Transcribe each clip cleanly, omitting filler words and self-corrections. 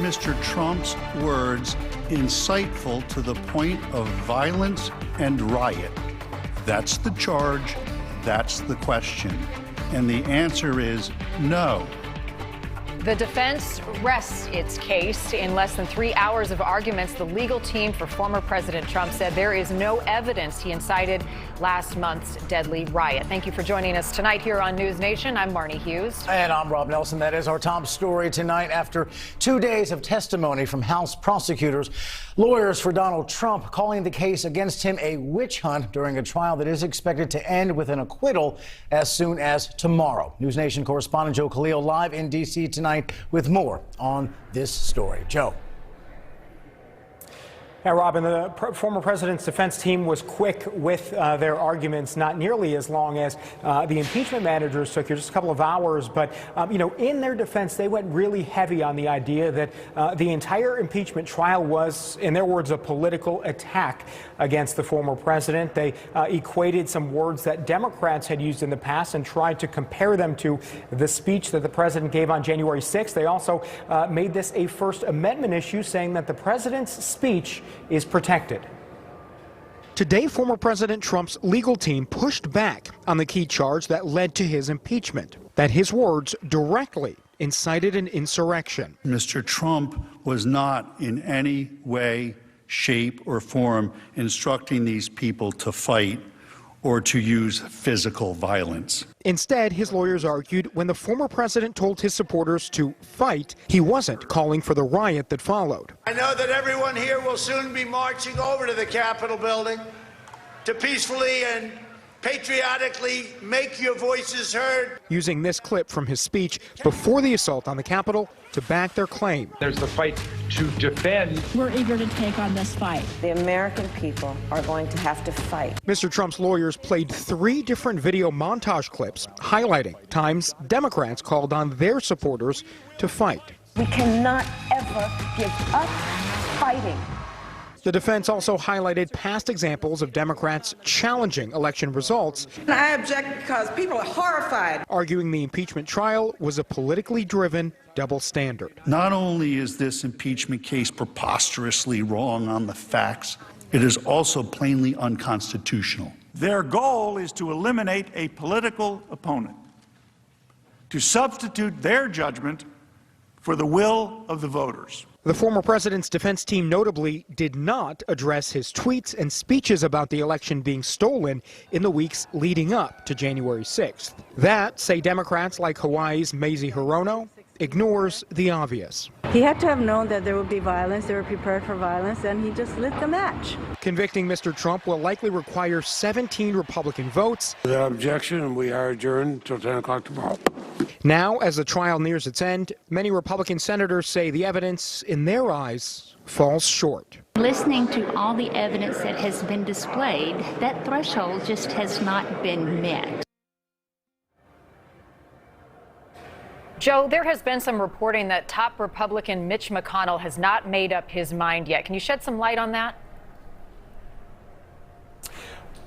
Mr. Trump's words insightful to the point of violence and riot? That's the charge. That's the question. And the answer is no. The defense rests its case. In less than 3 hours of arguments, the legal team for former President Trump said there is no evidence he incited last month's deadly riot. Thank you for joining us tonight here on News Nation. I'm Marnie Hughes. And I'm Rob Nelson. That is our top story tonight. After 2 days of testimony from House prosecutors, lawyers for Donald Trump calling the case against him a witch hunt during a trial that is expected to end with an acquittal as soon as tomorrow. News Nation correspondent Joe Khalil live in D.C. tonight with more on this story. Joe. Yeah, Robin, the former president's defense team was quick with their arguments, not nearly as long as the impeachment managers took here, just a couple of hours. But, in their defense, they went really heavy on the idea that the entire impeachment trial was, in their words, a political attack against the former president. They equated some words that Democrats had used in the past and tried to compare them to the speech that the president gave on January 6th. They also made this a First Amendment issue, saying that the president's speech is protected. Today, former President Trump's legal team pushed back on the key charge that led to his impeachment, that his words directly incited an insurrection. Mr. Trump was not in any way, shape, or form instructing these people to fight or to use physical violence. Instead, his lawyers argued when the former president told his supporters to fight, he wasn't calling for the riot that followed. I know that everyone here will soon be marching over to the Capitol building to peacefully and patriotically make your voices heard. Using this clip from his speech before the assault on the Capitol to back their claim. There's the fight to defend. We're eager to take on this fight. The American people are going to have to fight. Mr. Trump's lawyers played 3 different video montage clips highlighting times Democrats called on their supporters to fight. We cannot ever give up fighting. The defense also highlighted past examples of Democrats challenging election results. I object because people are horrified. Arguing the impeachment trial was a politically driven double standard. Not only is this impeachment case preposterously wrong on the facts, it is also plainly unconstitutional. Their goal is to eliminate a political opponent, to substitute their judgment for the will of the voters. The former president's defense team notably did not address his tweets and speeches about the election being stolen in the weeks leading up to January 6th. That, say Democrats like Hawaii's Mazie Hirono, ignores the obvious. He had to have known that there would be violence, they were prepared for violence, and he just lit the match. Convicting Mr. Trump will likely require 17 Republican votes. Without objection, we are adjourned until 10 o'clock tomorrow. Now, as the trial nears its end, many Republican senators say the evidence, in their eyes, falls short. Listening to all the evidence that has been displayed, that threshold just has not been met. Joe, there has been some reporting that top Republican Mitch McConnell has not made up his mind yet. Can you shed some light on that?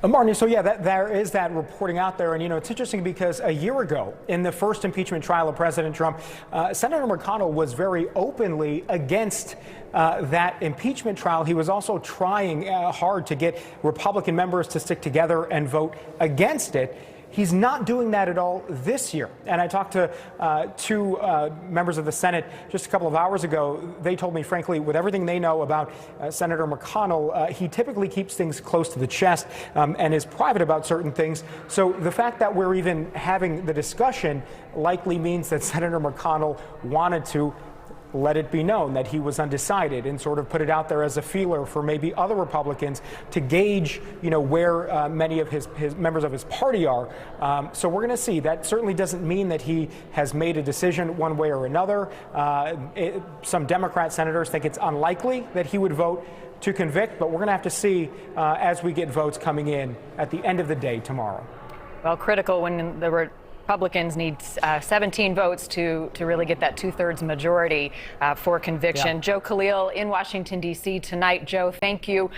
Marnie, so yeah, there is that reporting out there. And, it's interesting because a year ago, in the first impeachment trial of President Trump, Senator McConnell was very openly against that impeachment trial. He was also trying hard to get Republican members to stick together and vote against it. He's not doing that at all this year. And I talked to 2 members of the Senate just a couple of hours ago. They told me, frankly, with everything they know about Senator McConnell, he typically keeps things close to the chest and is private about certain things. So the fact that we're even having the discussion likely means that Senator McConnell wanted to let it be known that he was undecided and sort of put it out there as a feeler for maybe other Republicans to gauge, where many of his members of his party are. So we're going to see. That certainly doesn't mean that he has made a decision one way or another. Some Democrat senators think it's unlikely that he would vote to convict, but we're going to have to see as we get votes coming in at the end of the day tomorrow. Well, critical when the Republicans need 17 votes to really get that 2/3 majority for conviction. Yeah. Joe Khalil in Washington, D.C. tonight. Joe, thank you.